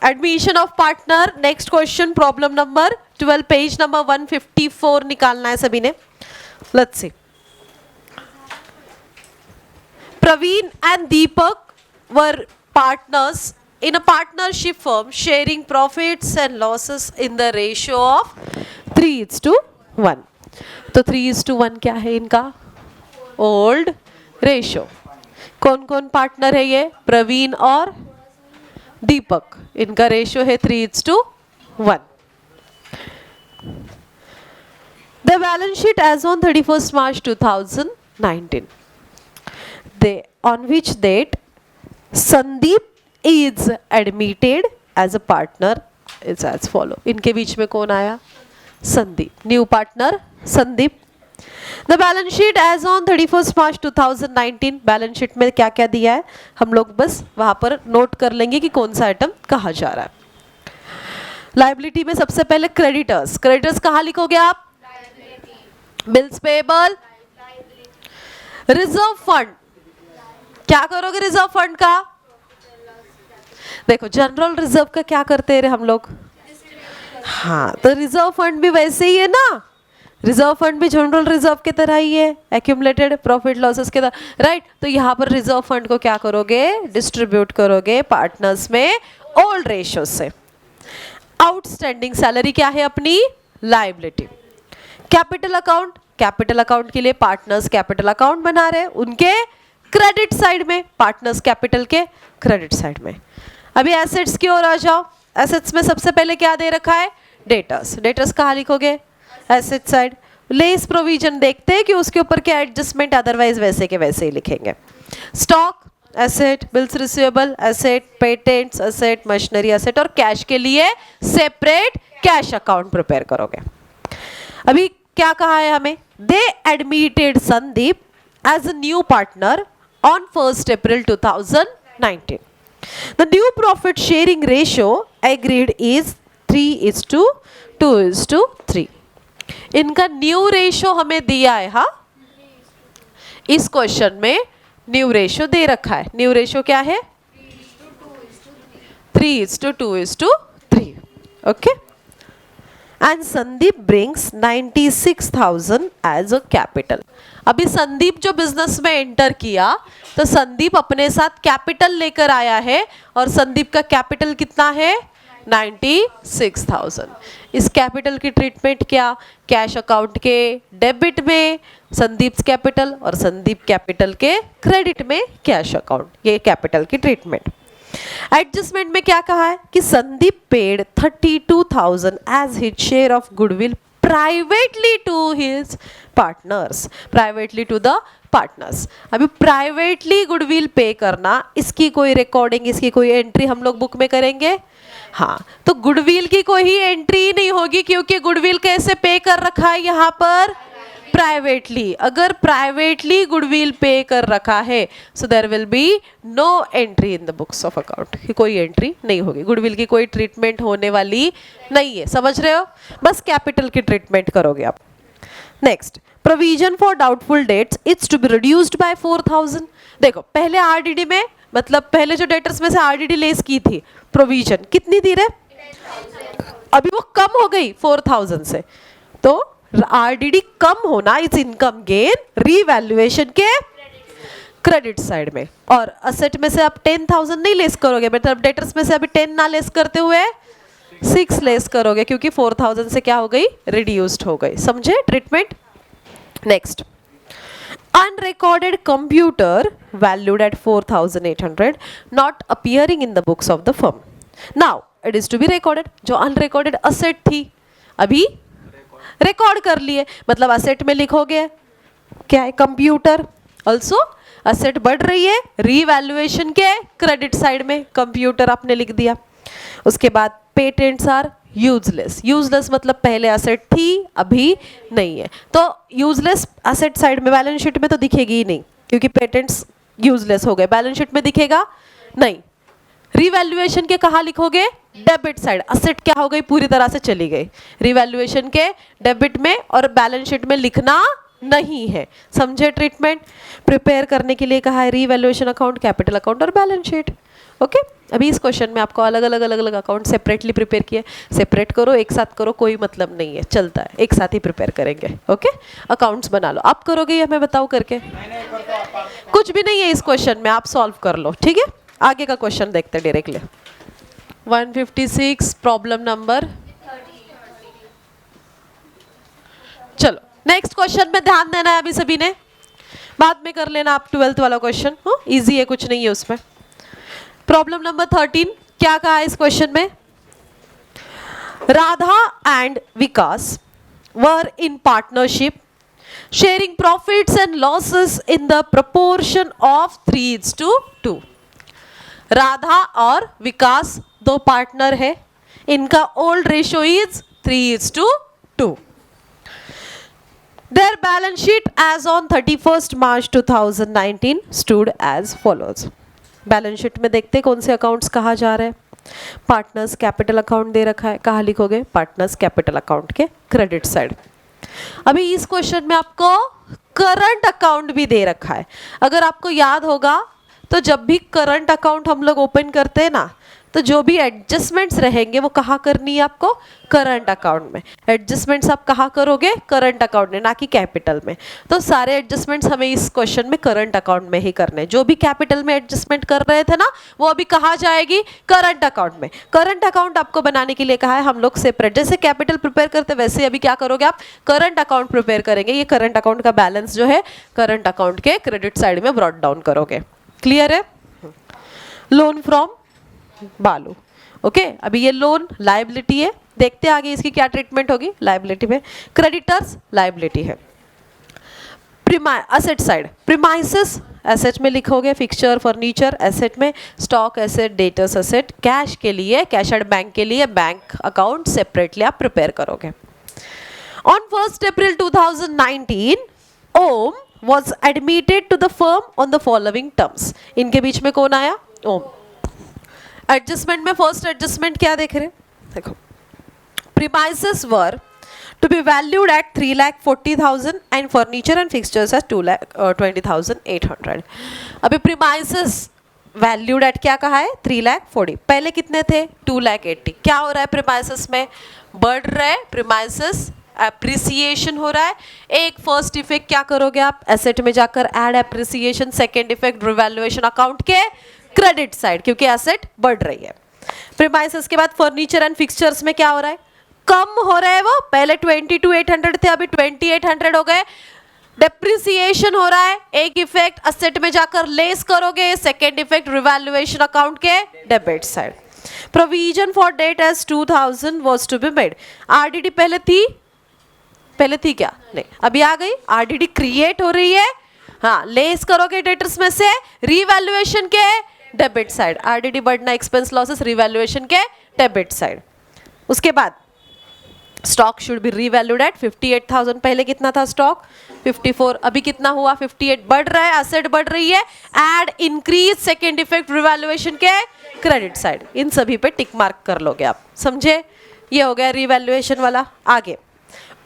Admission of partner, next question, problem number 12, page number 154 निकालना है सभी ने. Let's see. Praveen and Deepak were partners in a partnership firm sharing profits and losses in the ratio of 3:1. तो 3:1 क्या है इनका? Old ratio. कौन कौन पार्टनर है ये? प्रवीण और दीपक. इनका रेशियो है 3:1. The balance sheet as on 31st March 2019. On which date Sandeep is admitted as a partner is as follow. इनके बीच में कौन आया? Sandeep. New partner Sandeep. The balance sheet as on 31st March 2019. Balance sheet में क्या क्या दिया है हम लोग बस वहां पर नोट कर लेंगे कि कौन सा आइटम कहा जा रहा है. लाइबिलिटी में सबसे पहले क्रेडिटर्स. क्रेडिटर्स कहाँ लिखोगे आप? Bills payable. Reserve fund. क्या करोगे रिजर्व फंड का? देखो जनरल रिजर्व का क्या करते हैं हम लोग? हाँ, तो रिजर्व फंड भी वैसे ही है ना. रिजर्व फंड भी जनरल रिजर्व की तरह ही है, एक्यूमुलेटेड प्रॉफिट लॉसेस के तरह, राइट. तो यहाँ पर रिजर्व फंड को क्या करोगे? डिस्ट्रीब्यूट करोगे पार्टनर्स में ओल्ड रेशियो से. आउटस्टैंडिंग सैलरी क्या है अपनी? Liability. Capital account. Capital account के लिए पार्टनर्स कैपिटल अकाउंट बना रहे, उनके क्रेडिट साइड में, पार्टनर्स कैपिटल के क्रेडिट साइड में. अभी एसेट्स की ओर आ जाओ. एसेट्स में सबसे पहले क्या दे रखा है? डेटर्स. डेटर्स कहाँ लिखोगे? Asset side. लेस प्रोविजन देखते हैं कि उसके ऊपर क्या एडजस्टमेंट, अदरवाइज वैसे के वैसे ही लिखेंगे. Stock asset, bills receivable asset, patents asset, machinery asset, और कैश के लिए सेपरेट कैश अकाउंट प्रिपेयर करोगे. अभी क्या कहा है हमें? They admitted Sandeep as a new partner on 1st April 2019. The new profit sharing ratio agreed is 3:2:3. इनका न्यू रेशियो हमें दिया है. हाँ, इस क्वेश्चन में न्यू रेशियो दे रखा है. न्यू रेशियो क्या है? 3:2:3. Okay. And Sandeep brings 96,000 as a capital. अभी संदीप जो बिजनेस में एंटर किया, तो संदीप अपने साथ कैपिटल लेकर आया है, और संदीप का कैपिटल कितना है? 96,000. इस कैपिटल की ट्रीटमेंट क्या? कैश अकाउंट के डेबिट में संदीप कैपिटल, और संदीप कैपिटल के क्रेडिट में कैश अकाउंट. ये कैपिटल की ट्रीटमेंट. एडजस्टमेंट में क्या कहा है कि Sandeep paid 32,000 as his share of goodwill privately to his partners. Privately to the partners. अभी प्राइवेटली गुडविल पे करना, इसकी कोई रिकॉर्डिंग, इसकी कोई एंट्री हम लोग बुक में करेंगे? हाँ, तो गुडविल की कोई ही एंट्री नहीं होगी, क्योंकि गुडविल कैसे पे कर रखा है यहाँ पर? प्राइवेटली. अगर प्राइवेटली गुडविल पे कर रखा है, so there will be no entry in the books of account. कोई एंट्री नहीं होगी. गुडविल की कोई ट्रीटमेंट होने वाली नहीं है. समझ रहे हो? बस कैपिटल की ट्रीटमेंट करोगे आप. Next, provision for doubtful debts it's to be reduced by 4,000. देखो पहले आरडीडी में, मतलब पहले जो डेटर्स में से आरडीडी लेस की थी, प्रोविजन कितनी थी रे? अभी वो कम हो गई 4,000 से. तो आरडीडी कम होना इज इनकम गेन रीवैल्यूएशन के क्रेडिट साइड में. और असेट में से आप 10,000 नहीं लेस करोगे, मतलब डेटर्स में से अभी 10 ना लेस करते हुए 6 लेस करोगे, क्योंकि 4,000 से क्या हो गई? रिड्यूस्ड हो गई. समझे treatment? Next, unrecorded computer valued at 4,800 not appearing in the books of the firm. Now it is to be recorded. जो unrecorded asset थी, अभी रिकॉर्ड कर लिए, मतलब असेट में लिखोगे क्या है? कंप्यूटर. ऑल्सो असेट बढ़ रही है, रीवैल्यूएशन के क्रेडिट साइड में कंप्यूटर आपने लिख दिया. उसके बाद पेटेंट्स आर यूजलेस. यूजलेस मतलब पहले असेट थी, अभी नहीं है, तो यूजलेस असेट साइड में बैलेंस शीट में तो दिखेगी ही नहीं, क्योंकि पेटेंट्स यूजलेस हो गए. बैलेंस शीट में दिखेगा नहीं. रिवैल्यूएशन के कहाँ लिखोगे? Debit side. असेट क्या हो गई? पूरी तरह से चली गई. रिवैल्यूएशन के डेबिट में और बैलेंस शीट में लिखना नहीं है। समझे ट्रीटमेंट? प्रिपेयर करने के लिए कहा है रीवैल्यूएशन अकाउंट, कैपिटल अकाउंट और बैलेंस शीट। ओके अभी इस क्वेश्चन में आपको अलग अलग अकाउंट सेपरेटली प्रिपेयर किए, सेपरेट करो एक साथ करो कोई मतलब नहीं है, चलता है, एक साथ ही प्रिपेयर करेंगे। ओके अकाउंट्स बना लो। आप करोगे या मैं बताऊं करके? कुछ भी नहीं है इस क्वेश्चन में, आप सॉल्व कर लो। ठीक है आगे का क्वेश्चन देखते हैं डायरेक्टली। 156 प्रॉब्लम नंबर, चलो नेक्स्ट क्वेश्चन में ध्यान देना है अभी सभी ने, बाद में कर लेना आप 12th वाला क्वेश्चन, इजी है कुछ नहीं है उसमें। प्रॉब्लम नंबर 13 क्या कहा है इस क्वेश्चन में? Radha and Vikas were in partnership sharing profits and losses in the proportion of 3:2। Radha और विकास दो पार्टनर है, इनका old ratio is 3:2। Their balance sheet as on 31st March 2019 stood as follows. Balance sheet में देखते कौन से अकाउंट्स कहा जा रहे हैं। पार्टनर्स कैपिटल अकाउंट दे रखा है, कहाँ लिखोगे? पार्टनर्स कैपिटल अकाउंट के क्रेडिट साइड। अभी इस क्वेश्चन में आपको करंट अकाउंट भी दे रखा है। अगर आपको याद होगा तो जब भी करंट अकाउंट हम लोग ओपन करते हैं ना, तो जो भी एडजस्टमेंट्स रहेंगे वो कहाँ करनी है आपको? करंट अकाउंट में। एडजस्टमेंट्स आप कहाँ करोगे? करंट अकाउंट में, ना कि कैपिटल में। तो सारे एडजस्टमेंट्स हमें इस क्वेश्चन में करंट अकाउंट में ही करने हैं। जो भी कैपिटल में एडजस्टमेंट कर रहे थे ना, वो अभी कहाँ जाएगी? करंट अकाउंट में। करंट अकाउंट आपको बनाने के लिए कहा है हम लोग सेपरेट, जैसे कैपिटल प्रिपेयर करते वैसे अभी क्या करोगे आप? करंट अकाउंट प्रिपेयर करेंगे। ये करंट अकाउंट का बैलेंस जो है करंट अकाउंट के क्रेडिट साइड में ब्रॉट डाउन करोगे। क्लियर है? लोन फ्रॉम बालू। ओके अभी ये लोन लायबिलिटी है, देखते आगे इसकी क्या ट्रीटमेंट होगी। लायबिलिटी में क्रेडिटर्स लायबिलिटी है। असेट साइड प्रीमाइसेस एसेट में लिखोगे, फिक्सचर फर्नीचर एसेट में, stock asset debtors asset. Cash के लिए कैश एट बैंक के लिए बैंक अकाउंट सेपरेटली आप प्रिपेयर करोगे। On 1st April 2019 Om was admitted to the firm on the following terms. इनके बीच में कौन आया? ओम। एडजस्टमेंट में फर्स्ट एडजस्टमेंट क्या देख रहे हैं? देखो premises were to be valued at 3,40,000 and furniture and fixtures at 2,20,800। अभी प्रीमाइसेस वैल्यूड एट क्या कहा है? 3,40,000। पहले कितने थे? 2,80,000। क्या हो रहा है प्रीमाइसेस में? बढ़ रहा है प्रीमाइसेस, एप्रिसिएशन हो रहा है। एक फर्स्ट इफेक्ट क्या करोगे आप? एसेट में जाकर add appreciation, second effect revaluation account के क्रेडिट साइड, क्योंकि एसेट बढ़ रही है। प्रीमाइसेस के बाद फर्नीचर एंड फिक्सचर्स में क्या हो रहा है? कम हो रहा है। वो पहले 22,800 थे, अभी 2,800 हो गए। डेप्रिसिएशन हो रहा है। एक इफेक्ट एसेट में जाकर लेस करोगे, सेकेंड इफेक्ट रिवैल्यूएशन अकाउंट के debit side. Provision for debt as 2,000 was to be made. RDD पहले थी क्या? नहीं, अभी आ गई। आरडीडी क्रिएट हो रही है, हाँ, लेस करोगे डेटर्स में से, रिवैल्यूएशन के डेबिट साइड। आरडीडी बढ़ना, एक्सपेंस लॉसेस, रिवैल्यूएशन के डेबिट साइड। उसके बाद stock should be revalued at 58,000। पहले कितना था स्टॉक? 54, अभी कितना हुआ? 58। बढ़ रहा है, एसेट बढ़ रही है। Add increase second effect revaluation के क्रेडिट साइड। इन सभी पे टिक मार्क कर लोगे आप, समझे? ये हो गया रिवैल्यूएशन वाला। आगे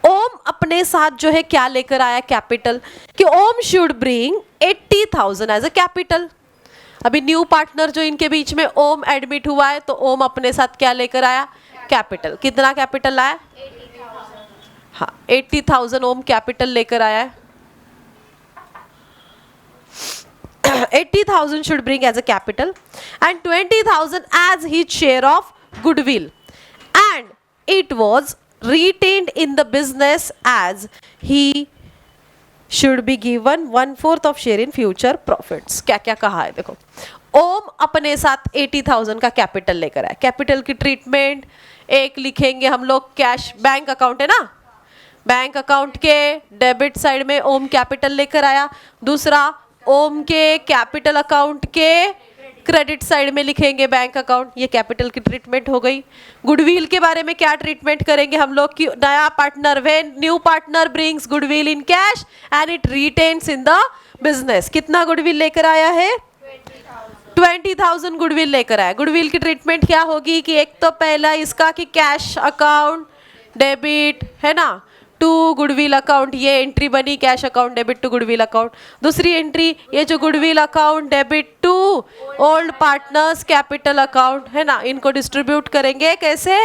ओम अपने साथ जो है क्या लेकर आया? कैपिटल, कि Om should bring 80,000 as a capital. अभी न्यू पार्टनर जो इनके बीच में ओम एडमिट हुआ है, तो ओम अपने साथ क्या लेकर आया? कैपिटल। कितना कैपिटल लाया? 80,000। हाँ 80,000 ओम कैपिटल लेकर आया है। 80,000 should bring as a capital and 20,000 as his share of goodwill, and it was retained in the business as he should be given 1/4 of share in future profits। क्या क्या कहा है देखो। ओम अपने साथ 80,000 का कैपिटल लेकर आया। कैपिटल की ट्रीटमेंट एक लिखेंगे हम लोग, कैश बैंक अकाउंट है ना, बैंक अकाउंट के डेबिट साइड में ओम कैपिटल लेकर आया। दूसरा ओम के कैपिटल अकाउंट के क्रेडिट साइड में लिखेंगे बैंक अकाउंट। ये कैपिटल की ट्रीटमेंट हो गई। गुडविल के बारे में क्या ट्रीटमेंट करेंगे हम लोग कि नया partner, when new partner brings goodwill in cash and it retains in the business. कितना गुडविल लेकर आया है? 20,000 गुडविल लेकर आया। गुडविल की ट्रीटमेंट क्या होगी कि एक तो पहला इसका कि कैश अकाउंट डेबिट है ना, टू गुडविल अकाउंट, ये एंट्री बनी cash account debit to goodwill account. दूसरी एंट्री ये जो goodwill account debit to old partners capital account है ना, इनको डिस्ट्रीब्यूट करेंगे कैसे,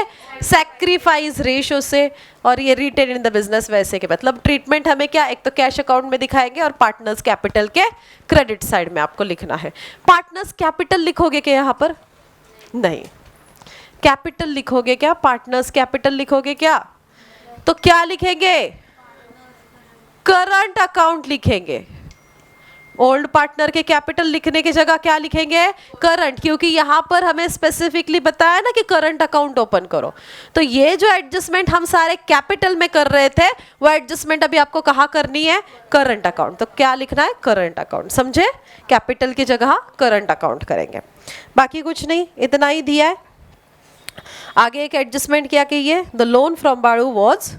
सैक्रिफाइस रेशो से, और ये रिटेन इन द बिजनेस वैसे के मतलब ट्रीटमेंट हमें क्या, एक तो कैश अकाउंट में दिखाएंगे और पार्टनर्स कैपिटल के क्रेडिट साइड में आपको लिखना है। पार्टनर्स कैपिटल लिखोगे क्या यहाँ पर, नहीं, कैपिटल लिखोगे क्या, पार्टनर्स कैपिटल लिखोगे क्या, तो क्या लिखेंगे, करंट अकाउंट लिखेंगे। ओल्ड पार्टनर के कैपिटल लिखने की जगह क्या लिखेंगे, करंट, क्योंकि यहां पर हमें स्पेसिफिकली बताया ना कि करंट अकाउंट ओपन करो। तो ये जो एडजस्टमेंट हम सारे कैपिटल में कर रहे थे वो एडजस्टमेंट अभी आपको कहाँ करनी है, करंट अकाउंट। तो क्या लिखना है, करंट अकाउंट, समझे, कैपिटल की जगह करंट अकाउंट करेंगे, बाकी कुछ नहीं, इतना ही दिया है। आगे एक एडजस्टमेंट क्या कहिए, द लोन फ्रॉम बाड़ू वॉज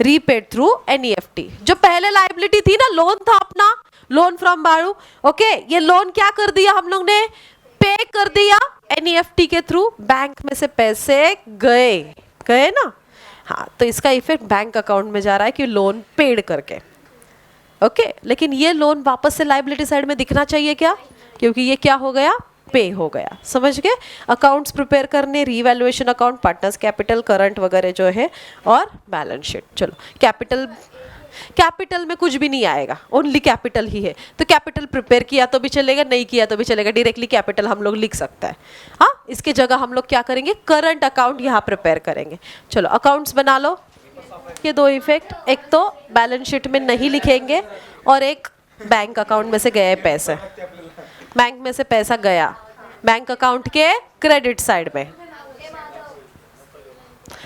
रीपेड थ्रू एनईएफटी। जो पहले लाइबिलिटी थी ना, लोन था अपना, लोन फ्रॉम बाड़ू, ओके, ये लोन क्या कर दिया हम लोग ने, पे कर दिया एनईएफटी के थ्रू, बैंक में से पैसे गए, गए ना, हाँ, तो इसका इफेक्ट बैंक अकाउंट में जा रहा है कि लोन पेड करके, ओके। लेकिन ये लोन वापस से लाइबिलिटी साइड में दिखना चाहिए क्या, क्योंकि ये क्या हो गया, पे हो गया, समझ गए। अकाउंट्स प्रिपेयर करने, revaluation account, partners capital, current वगैरह जो है, और बैलेंस शीट। चलो कैपिटल, कैपिटल में कुछ भी नहीं आएगा, ओनली कैपिटल ही है, तो कैपिटल प्रिपेयर किया तो भी चलेगा, नहीं किया तो भी चलेगा, डायरेक्टली कैपिटल हम लोग लिख सकता है। हाँ, इसके जगह हम लोग क्या करेंगे, करंट अकाउंट यहाँ प्रिपेयर करेंगे। चलो अकाउंट्स बना लो। ये दो इफेक्ट, एक तो बैलेंस शीट में नहीं लिखेंगे और एक बैंक अकाउंट में से गए पैसे, बैंक में से पैसा गया बैंक अकाउंट के क्रेडिट साइड में।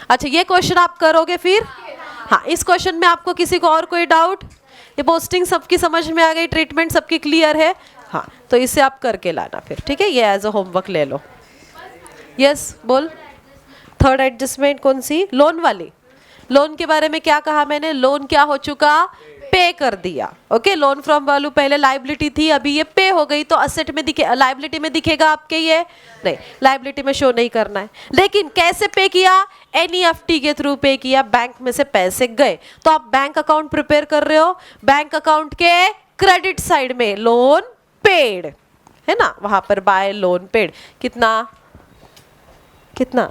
अच्छा, ये क्वेश्चन आप करोगे फिर, हाँ, इस क्वेश्चन में आपको किसी को और कोई डाउट, ये पोस्टिंग सबकी समझ में आ गई, ट्रीटमेंट सबकी क्लियर है, हाँ, तो इसे आप करके लाना फिर, ठीक है, ये एज अ होमवर्क ले लो। यस बोल, थर्ड एडजस्टमेंट कौन सी, लोन वाली। लोन के बारे में क्या कहा मैंने, लोन क्या हो चुका, पे कर दिया, ओके। लोन फ्रॉम वैल्यू पहले लाइबिलिटी थी, अभी ये पे हो गई, तो असेट में दिखे, लाइबिलिटी में दिखेगा आपके, ये नहीं, लाइबिलिटी में शो नहीं करना है। लेकिन कैसे पे किया, एनईएफटी के थ्रू पे किया, बैंक में से पैसे गए, तो आप बैंक अकाउंट प्रिपेयर कर रहे हो, बैंक अकाउंट के क्रेडिट साइड में लोन पेड है ना, वहां पर बाय लोन पेड कितना, कितना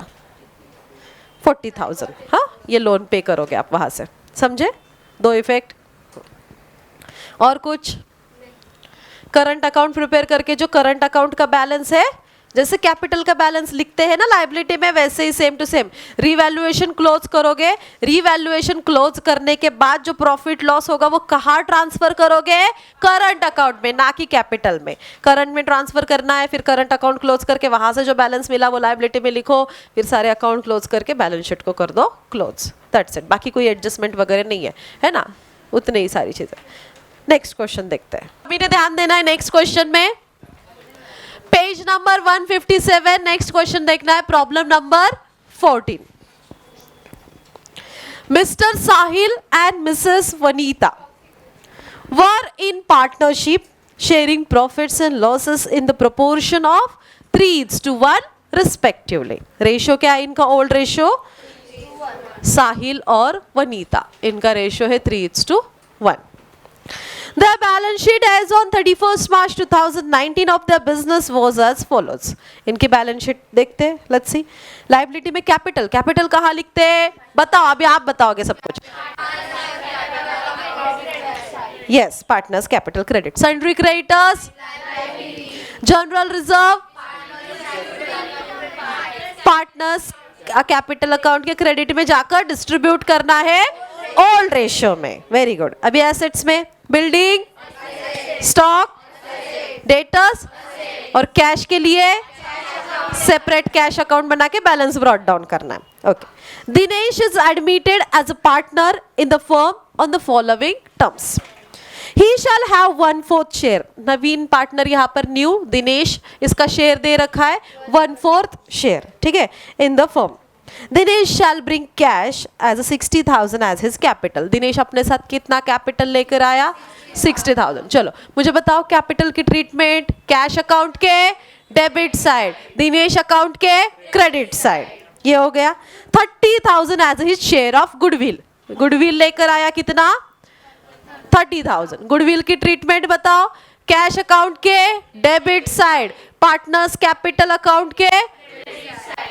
40,000, हाँ, ये लोन पे करोगे आप वहां से, समझे, दो इफेक्ट। और कुछ, करंट अकाउंट प्रिपेयर करके जो करंट अकाउंट का बैलेंस है, जैसे कैपिटल का बैलेंस लिखते हैं ना लाइबिलिटी में, वैसे ही same to same revaluation close करोगे। रीवैल्यूएशन क्लोज करने के बाद जो प्रॉफिट लॉस होगा वो कहाँ ट्रांसफर करोगे, करंट अकाउंट में, ना कि कैपिटल में। करंट में ट्रांसफर करना है, फिर करंट अकाउंट क्लोज करके वहां से जो बैलेंस मिला वो लाइबिलिटी में लिखो, फिर सारे अकाउंट क्लोज करके बैलेंस शीट को कर दो क्लोज, दैट्स इट। बाकी कोई एडजस्टमेंट वगैरह नहीं है ना, उतनी ही सारी चीजें। नेक्स्ट क्वेश्चन देखते हैं, अभी ने ध्यान देना है नेक्स्ट क्वेश्चन में, पेज नंबर 157, नेक्स्ट क्वेश्चन देखना है, problem number 14। Mister Sahil and Mrs Vanita were in partnership sharing profits and losses in the proportion of 3:1 respectively. Ratio क्या है इनका, ओल्ड रेशियो, साहिल और वनीता, इनका रेशियो है 3:1। The balance sheet as on 31st March 2019 of the business was as follows. इनकी balance sheet देखते हैं, let's see. Liability में कैपिटल, कैपिटल कहाँ लिखते हैं, बताओ, अभी आप बताओगे सब कुछ। Yes, partners capital credit, sundry creditors, general reserve, partners capital account के क्रेडिट में जाकर डिस्ट्रीब्यूट करना है ओल्ड रेशियो में, वेरी गुड। अभी एसेट्स में बिल्डिंग, स्टॉक, डेटर्स, और कैश के लिए सेपरेट कैश अकाउंट बना के बैलेंस ब्रॉट डाउन करना है, okay. Dinesh is admitted as a partner in the firm on the following terms. He shall have 1/4 share, नवीन पार्टनर यहाँ पर न्यू दिनेश, इसका शेयर दे रखा है 1/4 शेयर, ठीक है, in the firm. Dinesh shall bring cash as 60,000 as his capital. Dinesh अपने साथ कितना कैपिटल लेकर आया, 60,000। चलो मुझे बताओ कैपिटल की ट्रीटमेंट, कैश अकाउंट के डेबिट साइड, दिनेश अकाउंट के क्रेडिट साइड, ये हो गया। 30,000 as his share of goodwill, goodwill लेकर आया कितना 30,000। गुडविल की ट्रीटमेंट बताओ, कैश अकाउंट के debit side, partners capital account के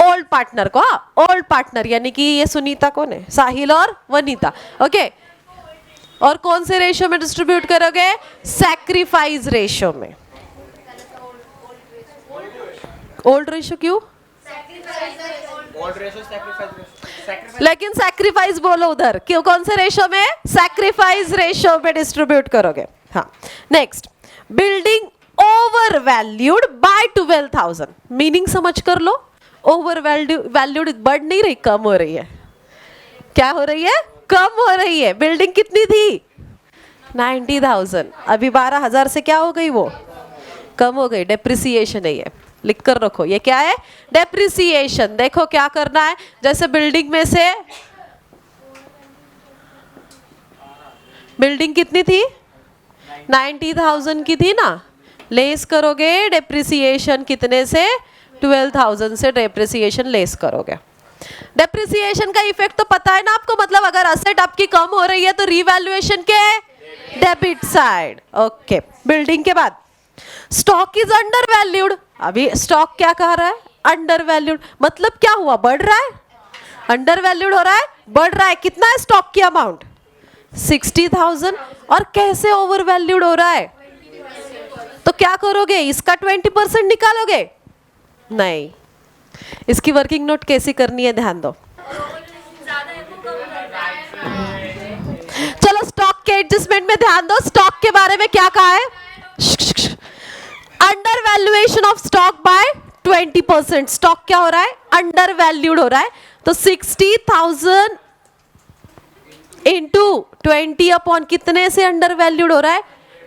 ओल्ड पार्टनर को, ओल्ड पार्टनर यानी कि ये सुनीता कौन है, साहिल और वनीता, ओके। और कौन से रेशियो में डिस्ट्रीब्यूट करोगे, सैक्रिफाइस रेशियो में। ओल्ड रेशियो क्यों, लेकिन सैक्रिफाइस बोलो उधर क्यों, कौन से रेशियो में, सैक्रिफाइस रेशियो में डिस्ट्रीब्यूट करोगे। हाँ, next, building over valued bye 12,000, meaning समझ कर लो। ओवर वैल्यूड बढ़ नहीं रही, कम हो रही है। क्या हो रही है, कम हो रही है। बिल्डिंग कितनी थी 90,000, अभी 12,000 से क्या हो गई, वो कम हो गई, डेप्रिसिएशन है ये, लिख कर रखो, ये क्या है, डेप्रिसिएशन। देखो क्या करना है, जैसे बिल्डिंग में से, बिल्डिंग कितनी थी 90,000 की थी ना, लेस करोगे डेप्रिसिएशन कितने से, 12,000 से डेप्रिसिएशन लेस करोगे। डेप्रिसिएशन का इफेक्ट तो पता है ना आपको, मतलब अगर असेट आपकी कम हो रही है तो रीवैल्यूएशन के डेबिट साइड, ओके। बिल्डिंग के बाद स्टॉक इज अंडर वैल्यूड, अभी स्टॉक क्या कह रहा है, अंडर वैल्यूड, मतलब क्या हुआ, बढ़ रहा है, अंडर वैल्यूड हो रहा है, बढ़ रहा है। कितना है स्टॉक की अमाउंट 60,000, और कैसे ओवर वैल्यूड हो रहा है, तो क्या करोगे, इसका 20% निकालोगे, नहीं, इसकी वर्किंग नोट कैसी करनी है ध्यान दो। चलो स्टॉक के एडजस्टमेंट में ध्यान दो, स्टॉक के बारे में क्या कहा है, under valuation of stock by 20%, stock क्या हो रहा है, अंडर वैल्यूड हो रहा है, तो 60,000 इंटू 20 अपॉन कितने से अंडर वैल्यूड हो रहा है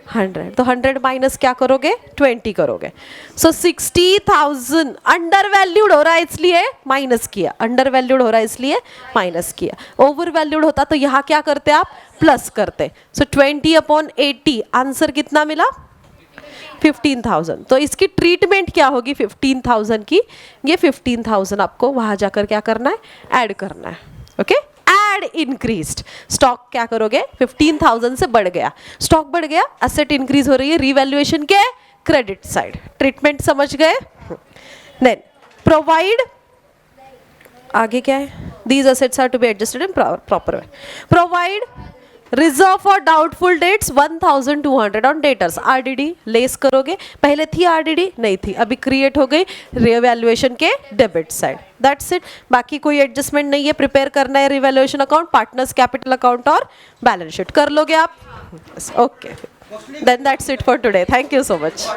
100, तो 100 माइनस क्या करोगे 20 करोगे, सो 60,000 अंडर वैल्यूड हो रहा है इसलिए माइनस किया, अंडर वैल्यूड हो रहा है इसलिए माइनस किया। ओवर वैल्यूड होता तो यहाँ क्या करते आप, प्लस करते, सो 20 अपॉन 80, आंसर कितना मिला 15,000। तो इसकी ट्रीटमेंट क्या होगी 15,000 की, ये 15,000 आपको वहां जाकर क्या करना है, ऐड करना है, ओके। ऐड इंक्रीज्ड, स्टॉक क्या करोगे 15,000 से बढ़ गया, स्टॉक बढ़ गया, एसेट इंक्रीज हो रही है, रीवैल्यूएशन के क्रेडिट साइड, ट्रीटमेंट समझ गए। देन प्रोवाइड, आगे क्या है, these assets are to be adjusted in proper way. Provide reserve for doubtful debts 1,200 on debtors, RDD less करोगे, पहले थी आरडीडी नहीं थी, अभी क्रिएट हो गई रिवैल्यूएशन के डेबिट साइड, दैट्स इट। बाकी कोई एडजस्टमेंट नहीं है, प्रिपेयर करना है revaluation account, partners capital account और बैलेंस शीट कर लोगे आप, okay. Then that's it for today, thank you so much.